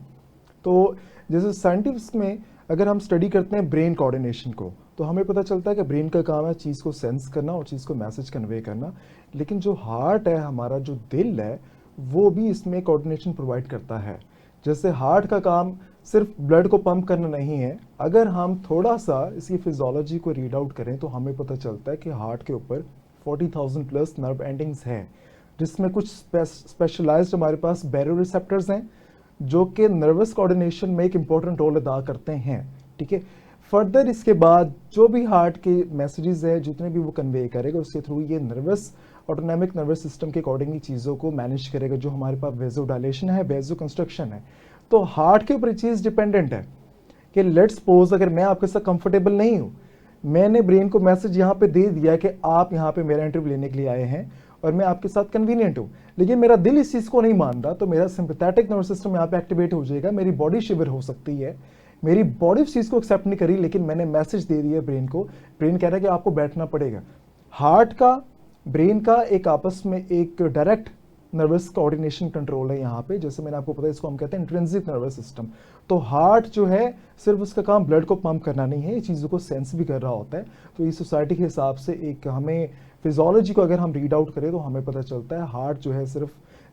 تو جیسے سائنٹسٹ میں اگر ہم اسٹڈی کرتے ہیں برین کوآرڈینیشن کو تو ہمیں پتہ چلتا ہے کہ برین کا کام ہے چیز کو سینس کرنا اور چیز کو میسج کنوے کرنا، لیکن جو ہارٹ ہے ہمارا، جو دل ہے، وہ بھی اس میں کوآرڈینیشن پرووائڈ کرتا ہے۔ جیسے ہارٹ کا کام صرف بلڈ کو پمپ کرنا نہیں ہے، اگر ہم تھوڑا سا اس کی فزیولوجی کو ریڈ آؤٹ کریں تو ہمیں پتہ چلتا ہے کہ ہارٹ کے اوپر 40,000 پلس نرو اینڈنگز ہیں، جس میں کچھ اسپیشلائزڈ ہمارے پاس بیرو ریسیپٹرز ہیں جو کہ نروس کوآرڈینیشن میں ایک امپورٹنٹ رول ادا کرتے ہیں، ٹھیک ہے۔ فردر اس کے بعد جو بھی ہارٹ کے میسیجز ہے جتنے بھی وہ کنوے کرے گا اس کے تھرو یہ نروس آٹونامک نروس سسٹم کے اکارڈنگلی چیزوں کو مینیج کرے گا. جو ہمارے پاس ویزو ڈائلیشن ہے, ویزو کنسٹرکشن ہے, تو ہارٹ کے اوپر یہ چیز ڈپینڈنٹ ہے کہ لیٹس سپوز اگر میں آپ کے ساتھ کمفرٹیبل نہیں ہوں, میں نے برین کو میسج یہاں پہ دے دیا کہ آپ یہاں پہ میرا انٹرویو لینے کے لیے آئے ہیں اور میں آپ کے ساتھ کنوینئنٹ ہوں, لیکن میرا دل اس چیز کو نہیں مانتا, تو میرا سمپیتھیٹک نروس سسٹم یہاں پہ ایکٹیویٹ ہو جائے گا, میری باڈی شیور ہو سکتی ہے, میری باڈی اس چیز کو ایکسیپٹ نہیں کری, لیکن میں نے میسج دے دیا برین کو, برین کہہ رہا ہے کہ آپ کو بیٹھنا پڑے گا. ہارٹ کا برین کا ایک آپس میں ایک ڈائریکٹ نروس کوآرڈینیشن کنٹرول ہے یہاں پہ, جیسے میں نے آپ کو پتا ہے اس کو ہم کہتے ہیں انٹرنسک نروس سسٹم. تو ہارٹ جو ہے صرف اس کا کام بلڈ کو پمپ کرنا نہیں ہے, یہ چیزوں کو سینس بھی کر رہا ہوتا ہے. تو یہ سوسائٹی کے حساب سے ایک ہمیں فزیولوجی کو اگر ہم ریڈ آؤٹ کریں تو ہمیں پتہ چلتا ہے ہارٹ جو ہے صرف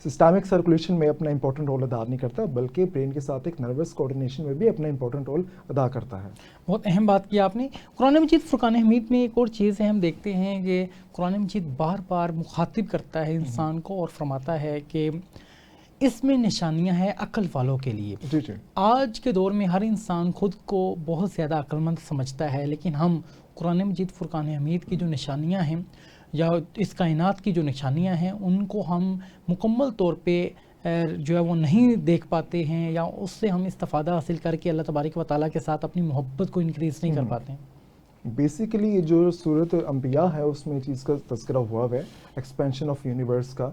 سسٹمک سرکولیشن میں اپنا امپورٹنٹ رول ادا نہیں کرتا, بلکہ برین کے ساتھ ایک نروس کوآرڈینیشن میں بھی اپنا امپورٹنٹ رول ادا کرتا ہے.
بہت اہم بات کی آپ نے. قرآن مجید فرقان حمید میں ایک اور چیز ہے, ہم دیکھتے ہیں کہ قرآن مجید بار بار مخاطب کرتا ہے انسان کو اور فرماتا ہے کہ اس میں نشانیاں ہیں عقل والوں کے لیے.
جی جی.
آج کے دور میں ہر انسان خود کو بہت زیادہ عقل مند سمجھتا ہے, لیکن ہم قرآن مجید فرقان حمید کی جو نشانیاں ہیں یا اس کائنات کی جو نشانیاں ہیں ان کو ہم مکمل طور پہ جو ہے وہ نہیں دیکھ پاتے ہیں, یا اس سے ہم استفادہ حاصل کر کے اللہ تبارک و تعالیٰ کے ساتھ اپنی محبت کو انکریز نہیں کر پاتے ہیں.
بیسیکلی یہ جو سورت انبیاء ہے اس میں چیز کا تذکرہ ہوا ہے, ایکسپینشن آف یونیورس کا,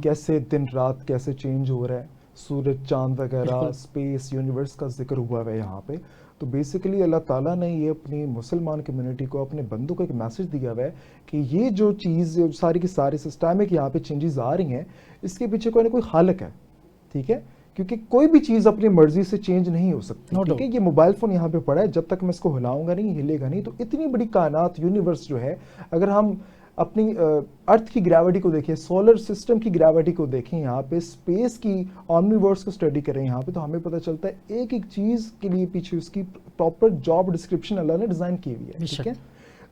کیسے دن رات کیسے چینج ہو رہا ہے, سورج چاند وغیرہ, اسپیس, یونیورس کا ذکر ہوا ہے یہاں پہ. تو بیسیکلی اللہ تعالیٰ نے یہ اپنی مسلمان کمیونٹی کو, اپنے بندوں کو ایک میسج دیا ہوا ہے کہ یہ جو چیز ساری کی ساری سسٹمک یہاں پہ چینجز آ رہی ہیں, اس کے پیچھے کوئی نہ کوئی خالق ہے. ٹھیک ہے, کیونکہ کوئی بھی چیز اپنی مرضی سے چینج نہیں ہو سکتی. ٹھیک ہے, یہ موبائل فون یہاں پہ پڑا ہے, جب تک میں اس کو ہلاؤں گا نہیں, ہلے گا نہیں. تو اتنی بڑی کائنات یونیورس جو ہے, اگر ہم اپنی ارتھ کی گریوٹی کو دیکھیں, سولر سسٹم کی گریوٹی کو دیکھیں, یہاں پہ اسپیس کی اومنیورس کو اسٹڈی کریں یہاں پہ, تو ہمیں پتہ چلتا ہے ایک ایک چیز کے لیے پیچھے اس کی پراپر جاب ڈسکرپشن اللہ نے ڈیزائن کی ہوئی ہے. ٹھیک ہے,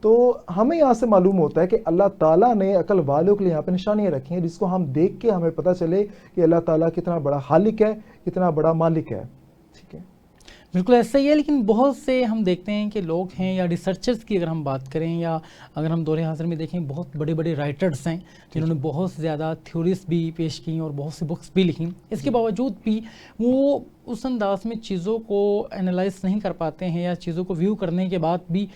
تو ہمیں یہاں سے معلوم ہوتا ہے کہ اللہ تعالیٰ نے عقل والوں کے لیے یہاں پہ نشانیاں رکھی ہیں, جس کو ہم دیکھ کے ہمیں پتہ چلے کہ اللہ تعالیٰ کتنا بڑا خالق ہے, کتنا بڑا مالک ہے. ٹھیک ہے,
بالکل ایسا ہی ہے. لیکن بہت سے ہم دیکھتے ہیں کہ لوگ ہیں, یا ریسرچرز کی اگر ہم بات کریں, یا اگر ہم دور حاضر میں دیکھیں, بہت بڑے بڑے رائٹرز ہیں جنہوں نے بہت زیادہ تھیوریز بھی پیش کی اور بہت سی بکس بھی لکھیں. اس کے باوجود بھی وہ اس انداز میں چیزوں کو انالائز نہیں کر پاتے ہیں, یا چیزوں کو ویو کرنے کے بعد بھی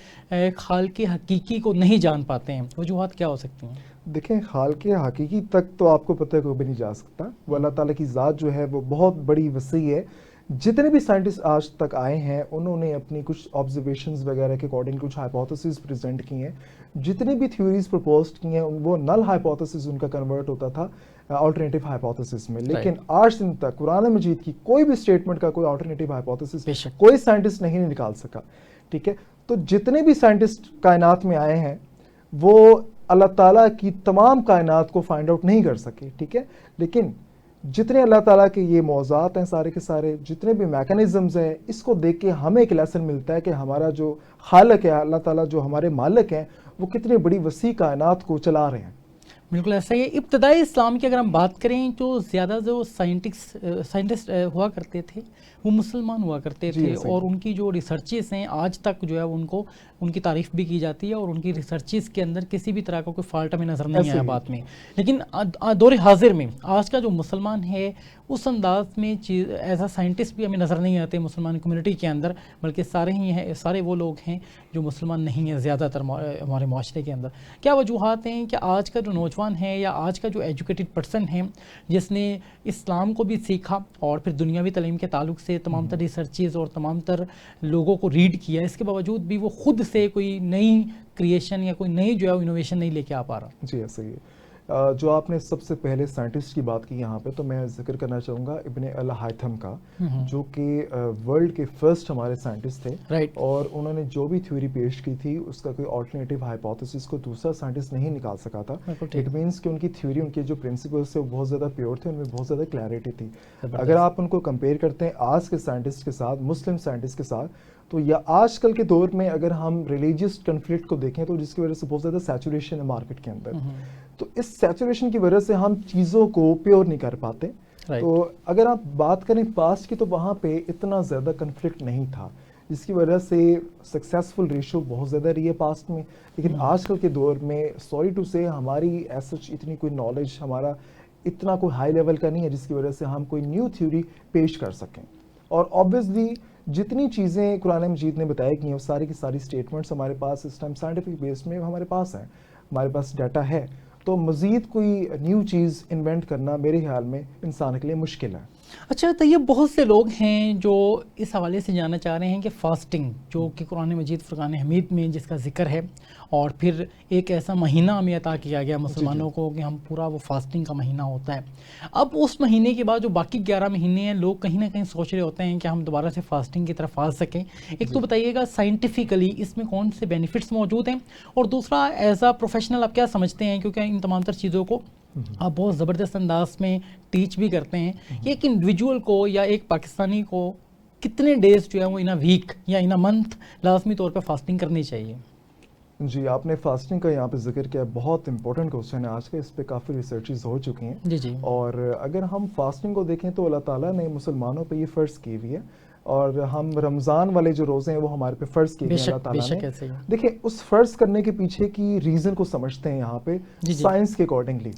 خالق حقیقی کو نہیں جان پاتے ہیں. وجوہات کیا ہو سکتی ہیں؟
دیکھیں, خالق حقیقی تک تو آپ کو پتہ ہے کوئی بھی نہیں جا سکتا. وہ اللہ تعالیٰ کی ذات جو ہے وہ بہت بڑی وسیع ہے. جتنے بھی سائنٹسٹ آج تک آئے ہیں انہوں نے اپنی کچھ آبزرویشنز وغیرہ کے اکارڈنگ کچھ ہائپوتھسز پریزنٹ کی ہیں. جتنی بھی تھیوریز پرپوزڈ کی ہیں وہ نل ہائپوتھسز ان کا کنورٹ ہوتا تھا آلٹرنیٹیو ہائپوتھسز میں. لیکن آج دن تک قرآن مجید کی کوئی بھی اسٹیٹمنٹ کا کوئی آلٹرنیٹیو ہائپوتھسز کوئی سائنٹسٹ نہیں نکال سکا. ٹھیک ہے, تو جتنے بھی سائنٹسٹ کائنات میں آئے ہیں وہ اللہ تعالیٰ کی تمام کائنات کو فائنڈ آؤٹ نہیں کر سکے. ٹھیک ہے, لیکن جتنے اللہ تعالیٰ کے یہ موضوعات ہیں سارے کے سارے, جتنے بھی میکانزمز ہیں, اس کو دیکھ کے ہمیں ایک لیسن ملتا ہے کہ ہمارا جو خالق ہے, اللہ تعالیٰ جو ہمارے مالک ہیں, وہ کتنے بڑی وسیع کائنات کو چلا رہے ہیں.
بالکل ایسا ہی. ابتدائی اسلام کی اگر ہم بات کریں تو زیادہ جو سائنٹسٹ ہوا کرتے تھے وہ مسلمان ہوا کرتے تھے, اور ان کی جو ریسرچز ہیں آج تک جو ہے ان کی تعریف بھی کی جاتی ہے, اور ان کی ریسرچز کے اندر کسی بھی طرح کا کوئی فالٹ ہمیں نظر نہیں آیا بات میں. لیکن دور حاضر میں آج کا جو مسلمان ہے اس انداز میں ایز اے سائنٹسٹ بھی ہمیں نظر نہیں آتے مسلمان کمیونٹی کے اندر, بلکہ سارے وہ لوگ ہیں جو مسلمان نہیں ہیں زیادہ تر ہمارے معاشرے کے اندر. کیا وجوہات ہیں کہ آج کا جو نوجوان ہے یا آج کا جو ایجوکیٹڈ پرسن ہے جس نے اسلام کو بھی سیکھا اور پھر دنیاوی تعلیم کے تعلق سے تمام تر ریسرچز اور تمام تر لوگوں کو ریڈ کیا, اس کے باوجود بھی وہ خود سے کوئی نئی کریشن یا کوئی نئی جو ہے انوویشن نہیں لے کے آ پا رہا؟
جی ایسا ہی ہے. جو آپ نے سب سے پہلے سائنٹسٹ کی بات کی یہاں پہ, تو میں ذکر کرنا چاہوں گا ابن الہیثم کا, جو کہ ورلڈ کے فرسٹ ہمارے سائنٹسٹ تھے. اور انہوں نے جو بھی تھیوری پیش کی تھی اس کا کوئی آلٹرنیٹیو ہائپوتھسس کو دوسرا سائنٹسٹ نہیں نکال سکا تھا. اٹ مینس کہ ان کی تھیوری, ان کے جو پرنسپلس تھے وہ بہت زیادہ پیور تھے, ان میں بہت زیادہ کلیئرٹی تھی. اگر آپ ان کو کمپیئر کرتے ہیں آج کے سائنٹسٹ کے ساتھ, مسلم سائنٹسٹ کے ساتھ, تو یا آج کل کے دور میں اگر ہم ریلیجیس کنفلکٹ کو دیکھیں تو جس کی وجہ سے بہت زیادہ سیچوریشن ہے مارکیٹ کے اندر, تو اس سیچوریشن کی وجہ سے ہم چیزوں کو پیور نہیں کر پاتے. تو اگر آپ بات کریں پاسٹ کی تو وہاں پہ اتنا زیادہ کنفلکٹ نہیں تھا. جس کی وجہ سے سکسیزفل ریشو بہت زیادہ رہی ہے پاسٹ میں. لیکن آج کل کے دور میں سوری ٹو سے ہماری ایز سچ اتنی کوئی نالج ہمارا اتنا کوئی ہائی لیول کا نہیں ہے جس کی وجہ سے ہم کوئی نیو تھیوری پیش کر سکیں. اور آبویسلی جتنی چیزیں قرآن مجید نے بتائی گئی ہیں وہ ساری کی ساری اسٹیٹمنٹس ہمارے پاس اس ٹائم سائنٹیفک بیس میں ہمارے پاس ہیں, ہمارے پاس ڈیٹا ہے. تو مزید کوئی نیو چیز انوینٹ کرنا میرے خیال میں انسان کے لیے مشکل ہے.
اچھا تو یہ بہت سے لوگ ہیں جو اس حوالے سے جاننا چاہ رہے ہیں کہ فاسٹنگ جو کہ قرآن مجید فرقان حمید میں جس کا ذکر ہے, اور پھر ایک ایسا مہینہ ہمیں عطا کیا گیا مسلمانوں کو کہ ہم پورا وہ فاسٹنگ کا مہینہ ہوتا ہے. اب اس مہینے کے بعد جو باقی 11 مہینے ہیں لوگ کہیں نہ کہیں سوچ رہے ہوتے ہیں کہ ہم دوبارہ سے فاسٹنگ کی طرف آ سکیں. ایک تو بتائیے گا سائنٹیفکلی اس میں کون سے بینیفٹس موجود ہیں, اور دوسرا ایز اے پروفیشنل آپ کیا سمجھتے ہیں, کیونکہ ان تمام تر چیزوں کو آپ بہت زبردست انداز میں ٹیچ بھی کرتے ہیں, کہ ایک انڈیویجول کو یا ایک پاکستانی کو کتنے ڈیز جو ہے وہ ان اے ویک یا ان اے منتھ لازمی طور پہ فاسٹنگ کرنی چاہیے؟
جی آپ نے فاسٹنگ کا یہاں پہ ذکر کیا, بہت امپورٹنٹ کوشچن ہے آج کا, اس پہ کافی ریسرچز ہو چکی ہیں.
جی جی. اور
اگر ہم فاسٹنگ کو دیکھیں تو اللہ تعالیٰ نے مسلمانوں پہ یہ فرض کی ہوئی ہے, اور ہم رمضان والے جو روزے ہیں وہ ہمارے پہ فرض کیے گئے اللہ تعالیٰ نے. دیکھیں اس فرض کرنے کے پیچھے کی ریزن کو سمجھتے ہیں یہاں پہ سائنس کے اکارڈنگلی.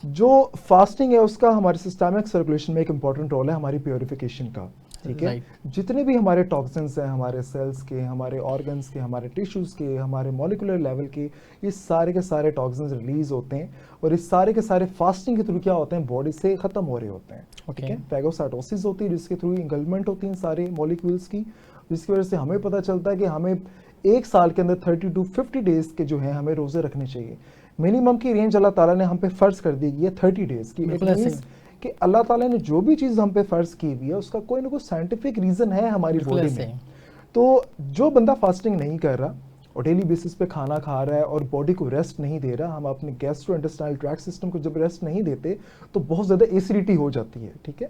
جو فاسٹنگ ہے اس کا ہمارے سسٹمک سرکولیشن میں ایک امپورٹنٹ رول ہے ہماری پیوریفیکیشن کا. ٹھیک ہے, جتنے بھی ہمارے ٹاکسنس ہیں ہمارے سیلز کے, ہمارے آرگنس کے, ہمارے ٹیشوز کے, ہمارے مالیکولر لیول کے, یہ سارے کے سارے ٹاکسنس ریلیز ہوتے ہیں, اور اس سارے کے سارے فاسٹنگ کے تھرو کیا ہوتے ہیں باڈی سے ختم ہو رہے ہوتے ہیں. ٹھیک ہے, فیگوسائٹوسس ہوتی ہے جس کے تھرو انگلمنٹ ہوتی ہیں سارے مالیکولس کی, جس کی وجہ سے ہمیں پتہ چلتا ہے کہ ہمیں ایک سال کے اندر 30 to 50 ڈیز کے جو ہیں ہمیں روزے رکھنے چاہیے. منیمم کی رینج اللہ تعالیٰ نے ہم پہ فرض کر دی ہے 30 ڈیز کی. کہ اللہ تعالیٰ نے جو بھی چیز ہم پہ فرض کی ہوئی ہے اس کا کوئی نہ کوئی سائنٹیفک ریزن ہے ہماری باڈی میں. تو جو بندہ فاسٹنگ نہیں کر رہا اور ڈیلی بیسس پہ کھانا کھا رہا ہے اور باڈی کو ریسٹ نہیں دے رہا, ہم اپنے گیسٹرو انٹسٹائنل ٹریکٹ سسٹم کو جب ریسٹ نہیں دیتے تو بہت زیادہ ایسیڈیٹی ہو جاتی ہے. ٹھیک ہے,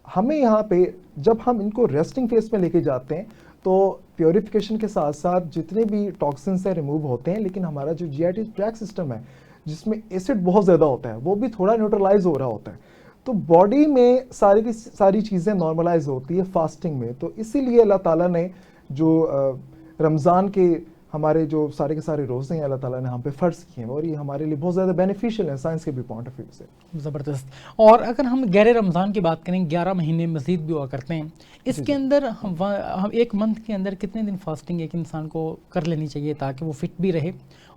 ہمیں یہاں پہ جب ہم ان کو ریسٹنگ فیس میں لے کے جاتے ہیں تو پیوریفیکیشن کے ساتھ ساتھ جتنے بھی ٹاکسنس ہیں ریموو ہوتے ہیں, لیکن ہمارا جو جی آئی ٹی ٹریک سسٹم ہے جس میں ایسڈ بہت زیادہ ہوتا ہے وہ بھی تھوڑا نیوٹرلائز ہو رہا ہوتا ہے. تو باڈی میں ساری کی ساری چیزیں نارملائز ہوتی ہے فاسٹنگ میں. تو اسی لیے اللہ تعالیٰ نے جو رمضان کے ہمارے جو سارے کے سارے روزے ہیں اللہ تعالیٰ نے ہم پہ فرض کیے ہیں, اور یہ ہمارے لیے بہت زیادہ بینیفیشیل ہیں سائنس کے بھی پوائنٹ آف ویو سے.
زبردست. اور اگر ہم گہرے رمضان کی بات کریں, 11 مہینے مزید بھی ہوا کرتے ہیں, اس کے اندر ہم ایک منتھ کے اندر کتنے دن فاسٹنگ ایک انسان کو کر لینی چاہیے تاکہ وہ فٹ بھی رہے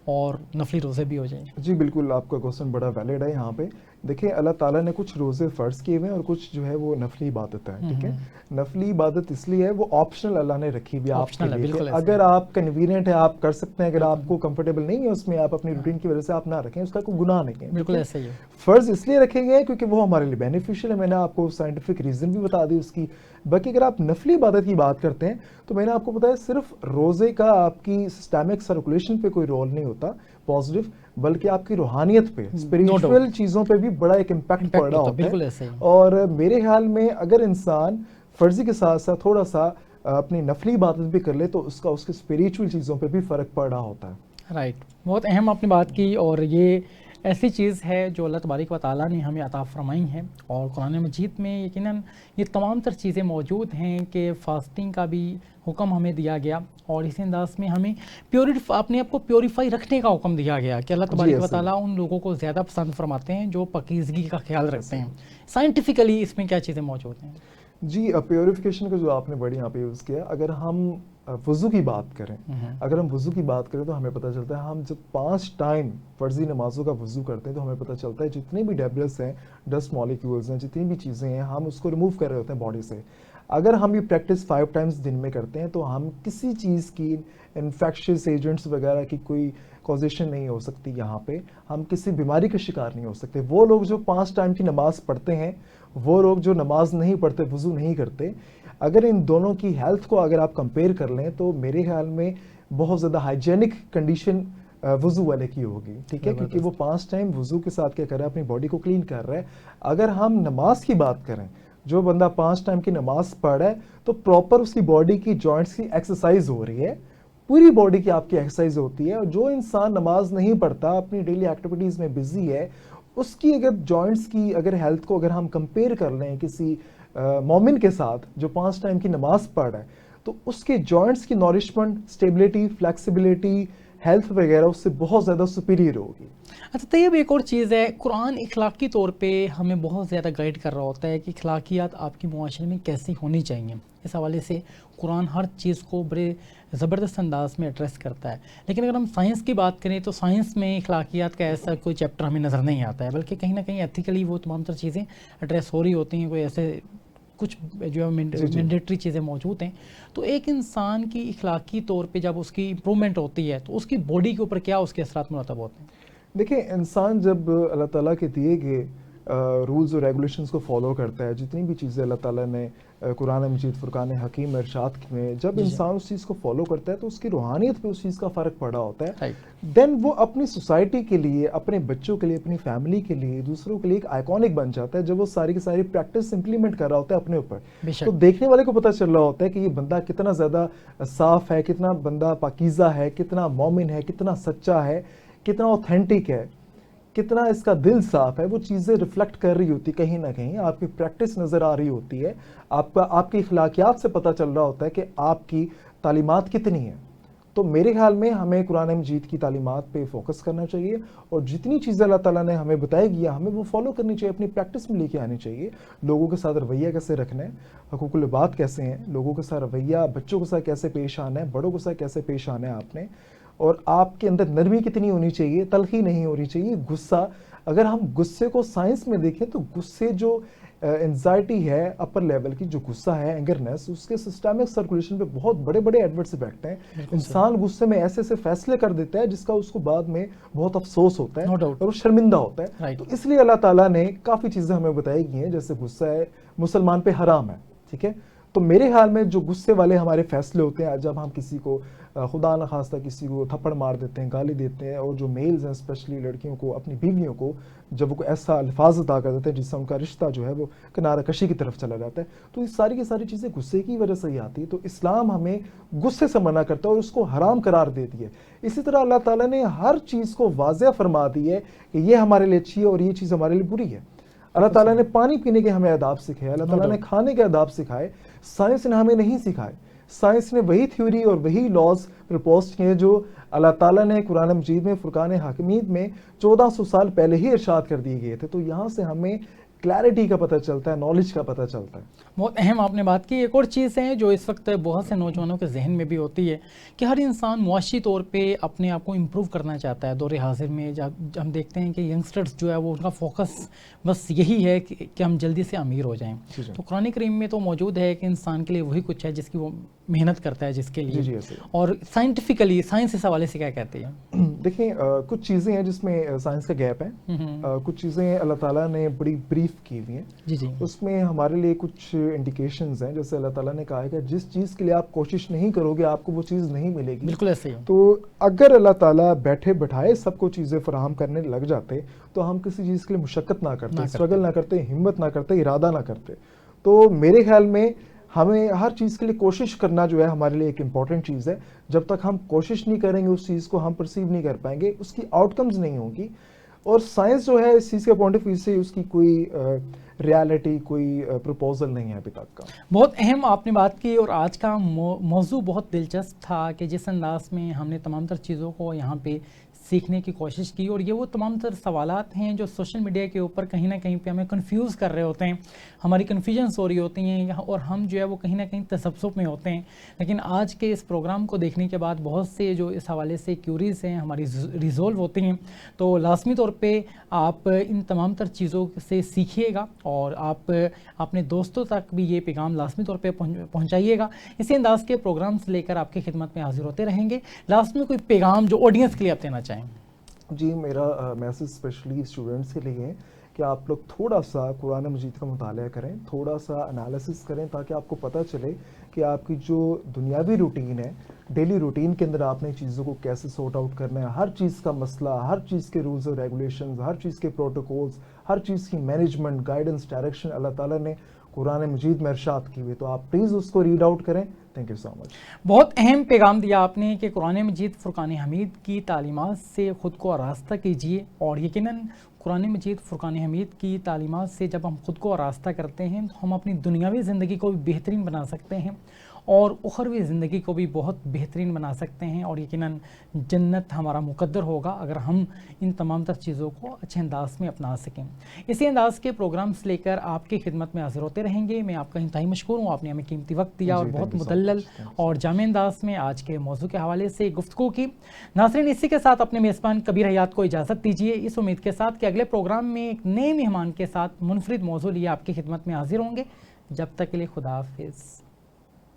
اور نفلی روزے بھی ہو جائیں؟
جی بالکل, آپ کا کوشچن بڑا ویلڈ ہے. یہاں پہ دیکھیں اللہ تعالیٰ نے کچھ روزے فرض کیے ہوئے ہیں اور کچھ جو ہے وہ نفلی عبادت ہے. ٹھیک ہے, نفلی عبادت اس لیے ہے وہ آپشنل اللہ نے رکھی ہوئی آپ کے لیے. اگر آپ کنوینئنٹ ہے آپ کر سکتے ہیں, اگر آپ کو کمفرٹیبل نہیں ہے اس میں آپ اپنی روٹین کی وجہ سے آپ نہ رکھیں, اس کا کوئی گناہ نہیں ہے.
بالکل ایسا ہی ہے.
فرض اس لیے رکھے گئے ہیں کیونکہ وہ ہمارے لیے بینیفیشیل ہے. میں نے آپ کو سائنٹیفک ریزن بھی بتا دی اس کی. باقی اگر آپ نفلی عبادت کی بات کرتے ہیں تو میں نے آپ کو بتایا صرف روزے کا آپ کی سسٹمک سرکولیشن پہ کوئی رول نہیں ہوتا پازیٹیو, بلکہ آپ کی روحانیت پہ, اسپریچول چیزوں پہ بھی بڑا ایک امپیکٹ پڑ رہا ہوتا ہے. اور میرے خیال میں اگر انسان فرضی کے ساتھ ساتھ تھوڑا سا اپنی نفلی عبادت بھی کر لے تو اس کا اس کے اسپریچول چیزوں پہ بھی فرق پڑ رہا ہوتا ہے.
رائٹ, بہت اہم آپ نے بات کی, اور یہ ایسی چیز ہے جو اللہ تبارک و تعالیٰ نے ہمیں عطا فرمائی ہے, اور قرآن مجید میں یقیناً یہ تمام تر چیزیں موجود ہیں کہ فاسٹنگ کا بھی حکم ہمیں دیا گیا, اور اسی انداز میں ہمیں اپنے آپ کو پیوریفائی رکھنے کا حکم دیا گیا کہ اللہ تبارک و تعالیٰ ان لوگوں کو زیادہ پسند فرماتے ہیں جو پاکیزگی کا خیال رکھتے ہیں. سائنٹیفکلی اس میں کیا چیزیں موجود ہیں؟
جی پیوریفیکیشن کا جو آپ نے بڑی یہاں پہ یوز کیا, اگر ہم وضو کی بات کریں, تو ہمیں پتہ چلتا ہے ہم جب 5 ٹائم فرضی نمازوں کا وضو کرتے ہیں تو ہمیں پتہ چلتا ہے جتنے بھی ڈیبلس ہیں, ڈسٹ مالیکیولز ہیں, جتنی بھی چیزیں ہیں ہم اس کو ریموو کر رہے ہوتے ہیں باڈی سے. اگر ہم یہ پریکٹس 5 ٹائمز دن میں کرتے ہیں تو ہم کسی چیز کی انفیکشس ایجنٹس وغیرہ کی کوئی کازیشن نہیں ہو سکتی. یہاں پہ ہم کسی بیماری کا شکار نہیں ہو سکتے. وہ لوگ جو 5 ٹائم کی نماز پڑھتے ہیں, وہ لوگ جو نماز نہیں پڑھتے, وضو نہیں کرتے, اگر ان دونوں کی ہیلتھ کو اگر آپ کمپیئر کر لیں تو میرے خیال میں بہت زیادہ ہائیجینک کنڈیشن وضو والے کی ہوگی. ٹھیک ہے, کیونکہ وہ 5 ٹائم وضو کے ساتھ کیا کر رہا ہے, اپنی باڈی کو کلین کر رہا ہے. اگر ہم نماز کی بات کریں, جو بندہ 5 ٹائم کی نماز پڑھ رہا ہے تو پراپر اس کی باڈی کی جوائنٹس کی ایکسرسائز ہو رہی ہے, پوری باڈی کی آپ کی ایکسرسائز ہوتی ہے. اور جو انسان نماز نہیں پڑھتا, اپنی ڈیلی ایکٹیویٹیز میں بزی ہے, اس کی اگر جوائنٹس کی اگر ہیلتھ کو اگر ہم کمپیئر کر لیں کسی مومن کے ساتھ جو 5 ٹائم کی نماز پڑھ رہا ہے, تو اس کے جوائنٹس کی نورشمنٹ، اسٹیبلٹی، فلیکسیبلٹی، ہیلتھ وغیرہ اس سے بہت زیادہ سپیریئر ہوگی۔
اچھا طیب، ایک اور چیز ہے، قرآن اخلاقی طور پہ ہمیں بہت زیادہ گائیڈ کر رہا ہوتا ہے کہ اخلاقیات آپ کی معاشرے میں کیسی ہونی چاہیے۔ اس حوالے سے قرآن ہر چیز کو بڑے زبردست انداز میں ایڈریس کرتا ہے، لیکن اگر ہم سائنس کی بات کریں تو سائنس میں اخلاقیات کا ایسا کوئی چیپٹر ہمیں نظر نہیں آتا ہے، بلکہ کہیں نہ کہیں ایتھیکلی وہ تمام تر چیزیں ایڈریس ہو رہی ہوتی ہیں، کوئی ایسے کچھ جو مینڈیٹری چیزیں موجود ہیں۔ تو ایک انسان کی اخلاقی طور پہ جب اس کی امپرومنٹ ہوتی ہے تو اس کی باڈی کے اوپر کیا اس کے اثرات مرتب ہوتے ہیں؟
دیکھیں، انسان جب اللہ تعالیٰ کے دیے گئے رولز اور ریگولیشنز کو فالو کرتا ہے، جتنی بھی چیزیں اللہ تعالیٰ نے قرآن مجید، فرقان حکیم میں ارشاد میں، جب انسان اس چیز کو فالو کرتا ہے تو اس کی روحانیت پہ اس چیز کا فرق پڑا ہوتا ہے۔ دین وہ اپنی سوسائٹی کے لیے، اپنے بچوں کے لیے، اپنی فیملی کے لیے، دوسروں کے لیے ایک آئیکونک بن جاتا ہے، جب وہ ساری کی ساری پریکٹس امپلیمنٹ کر رہا ہوتا ہے اپنے اوپر۔ تو دیکھنے والے کو پتہ چل رہا ہوتا ہے کہ یہ بندہ کتنا زیادہ صاف ہے، کتنا بندہ پاکیزہ ہے، کتنا مومن ہے، کتنا سچا ہے، کتنا اوتھینٹک ہے، کتنا اس کا دل صاف ہے۔ وہ چیزیں ریفلیکٹ کر رہی ہوتی، کہیں نہ کہیں آپ کی پریکٹس نظر آ رہی ہوتی ہے، آپ کی اخلاقیات سے پتہ چل رہا ہوتا ہے کہ آپ کی تعلیمات کتنی ہیں۔ تو میرے خیال میں ہمیں قرآن مجید کی تعلیمات پہ فوکس کرنا چاہیے، اور جتنی چیزیں اللہ تعالیٰ نے ہمیں بتائی گیا ہمیں وہ فالو کرنی چاہیے، اپنی پریکٹس میں لے کے آنی چاہیے۔ لوگوں کے ساتھ رویہ کیسے رکھنا ہے، حقوق العباد کیسے ہیں، لوگوں کے ساتھ رویہ، بچوں کے ساتھ کیسے پیش آنا ہے، بڑوں کے ساتھ کیسے پیش آنا ہے آپ نے، اور آپ کے اندر نرمی کتنی ہونی چاہیے، تلخی نہیں ہونی چاہیے، غصہ۔ اگر ہم غصے کو سائنس میں دیکھیں تو غصے جو انزائٹی ہے اپر لیول کی، جو غصہ ہے، اینگرنس، اس کے سسٹمک سرکولیشن پہ بہت بڑے بڑے ایڈورس افیکٹ ہیں۔ انسان غصے میں ایسے ایسے فیصلے کر دیتا ہے جس کا اس کو بعد میں بہت افسوس ہوتا ہے اور وہ شرمندہ ہوتا ہے۔ تو اس لیے اللہ تعالیٰ نے کافی چیزیں ہمیں بتائی گئی ہیں، جیسے غصہ ہے مسلمان پہ حرام ہے، ٹھیک ہے۔ تو میرے خیال میں جو غصے والے ہمارے فیصلے ہوتے ہیں، جب ہم کسی کو خدا نخواستہ کسی کو تھپڑ مار دیتے ہیں، گالی دیتے ہیں، اور جو میلز ہیں اسپیشلی لڑکیوں کو، اپنی بیویوں کو جب وہ کوئی ایسا الفاظ ادا کر دیتے ہیں جس سے ان کا رشتہ جو ہے وہ کنارہ کشی کی طرف چلا جاتا ہے، تو یہ ساری کی ساری چیزیں غصے کی وجہ سے ہی آتی ہے۔ تو اسلام ہمیں غصے سے منع کرتا ہے اور اس کو حرام قرار دیتی ہے۔ اسی طرح اللہ تعالیٰ نے ہر چیز کو واضح فرما دی ہے کہ یہ ہمارے لیے اچھی ہے اور یہ چیز ہمارے لیے بری ہے۔ اللہ تعالیٰ نے پانی پینے کے ہمیں آداب سکھائے، اللہ تعالیٰ نے کھانے کے آداب سکھائے، سائنس نے ہمیں نہیں سکھائے۔ سائنس نے وہی تھیوری اور وہی لاز پرپوز کیے جو اللہ تعالیٰ نے قرآن مجید میں، فرقان حکیم میں 1400 سال پہلے ہی ارشاد کر دیے گئے تھے۔ تو یہاں سے ہمیں کلیئرٹی کا پتہ چلتا ہے، نالج کا پتہ چلتا ہے۔
بہت اہم آپ نے بات کی۔ ایک اور چیز ہے جو اس وقت بہت سے نوجوانوں کے ذہن میں بھی ہوتی ہے کہ ہر انسان معاشی طور پہ اپنے آپ کو امپروو کرنا چاہتا ہے۔ دور حاضر میں جب ہم دیکھتے ہیں کہ ینگسٹرز جو ہے وہ ان کا فوکس بس یہی ہے کہ ہم جلدی سے امیر ہو جائیں۔ تو قرآن کریم میں تو موجود ہے کہ انسان کے لیے وہی کچھ ہے جس کی وہ محنت کرتا ہے، جس کے لیے، اور سائنٹیفکلی سائنس اس حوالے سے کیا کہتے ہیں؟
دیکھیں، کچھ چیزیں ہیں جس میں سائنس کا گیپ ہے، کچھ چیزیں اللہ تعالیٰ نے بڑی بریف کی ہوئی ہیں، اس میں ہمارے لیے کچھ انڈیکیشنز ہیں۔ جیسے اللہ تعالیٰ نے کہا ہے کہ جس چیز کے لیے آپ کوشش نہیں کرو گے آپ کو وہ چیز نہیں ملے گی۔
بالکل ایسے ہی۔
تو اگر اللہ تعالیٰ بیٹھے بٹھائے سب کو چیزیں فراہم کرنے لگ جاتے تو ہم کسی چیز کے لیے مشقت نہ کرتے، اسٹرگل نہ کرتے، ہمت نہ کرتے، ارادہ نہ کرتے۔ تو میرے خیال میں ہمیں ہر چیز کے لیے کوشش کرنا جو ہے ہمارے لیے ایک امپورٹنٹ چیز ہے۔ جب تک ہم کوشش نہیں کریں گے اس چیز کو ہم پرسیو نہیں کر پائیں گے، اس کی آؤٹ کمز نہیں ہوں گی۔ اور سائنس جو ہے اس چیز کے پوائنٹ آف ویو سے اس کی کوئی ریالٹی، کوئی پروپوزل نہیں ہے ابھی تک کا۔
بہت اہم آپ نے بات کی، اور آج کا موضوع بہت دلچسپ تھا کہ جس انداز میں ہم نے تمام تر چیزوں کو یہاں پہ سیکھنے کی کوشش کی، اور یہ وہ تمام تر سوالات ہیں جو سوشل میڈیا کے اوپر کہیں نہ کہیں پہ ہمیں کنفیوز کر رہے ہوتے ہیں، ہماری کنفیوژنس ہو رہی ہوتی ہیں، اور ہم جو ہے وہ کہیں نہ کہیں تذبذب میں ہوتے ہیں۔ لیکن آج کے اس پروگرام کو دیکھنے کے بعد بہت سے جو اس حوالے سے کیوریز ہیں ہماری ریزولو ہوتی ہیں۔ تو لازمی طور پہ آپ ان تمام تر چیزوں سے سیکھیے گا، اور آپ اپنے دوستوں تک بھی یہ پیغام لازمی طور پہ پہنچائیے گا۔ اسی انداز کے پروگرامز لے کر آپ کی خدمت میں حاضر ہوتے رہیں گے۔ لاسٹ میں کوئی پیغام جو آڈینس کے لیے آپ دینا چاہیں؟
جی، میرا میسیج اسپیشلی اسٹوڈنٹس کے لیے ہے کہ آپ لوگ تھوڑا سا قرآن مجید کا مطالعہ کریں، تھوڑا سا انالیسس کریں، تاکہ آپ کو پتہ چلے کہ آپ کی جو دنیاوی روٹین ہے، ڈیلی روٹین کے اندر آپ نے چیزوں کو کیسے سورٹ آؤٹ کرنا ہے، ہر چیز کا مسئلہ، ہر چیز کے رولز اور ریگولیشنز، ہر چیز کے پروٹوکولز، ہر چیز کی مینجمنٹ، گائیڈنس، ڈائریکشن اللہ تعالیٰ نے قرآن مجید میں ارشاد کی ہوئی، تو آپ پلیز اس کو ریڈ آؤٹ کریں۔ تھینک یو سو مچ۔
بہت اہم پیغام دیا آپ نے کہ قرآن مجید فرقان حمید کی تعلیمات سے خود کو آراستہ کیجیے، اور یقیناً قرآن مجید فرقان حمید کی تعلیمات سے جب ہم خود کو آراستہ کرتے ہیں تو ہم اپنی دنیاوی زندگی کو بھی بہترین بنا سکتے ہیں، اور اخروی زندگی کو بھی بہت بہترین بنا سکتے ہیں، اور یقیناً جنت ہمارا مقدر ہوگا اگر ہم ان تمام تر چیزوں کو اچھے انداز میں اپنا سکیں۔ اسی انداز کے پروگرامز لے کر آپ کی خدمت میں حاضر ہوتے رہیں گے۔ میں آپ کا انتہائی مشکور ہوں، آپ نے ہمیں قیمتی وقت دیا اور
جی،
بہت
thank you so
مدلل
much. Thank you.
اور جامع انداز میں آج کے موضوع کے حوالے سے گفتگو کی۔ ناظرین، اسی کے ساتھ اپنے میزبان کبیر حیات کو اجازت دیجیے، اس امید کے ساتھ کہ اگلے پروگرام میں ایک نئے مہمان کے ساتھ منفرد موضوع لیے آپ کی خدمت میں حاضر ہوں گے۔ جب تک کے لیے خدا حافظ۔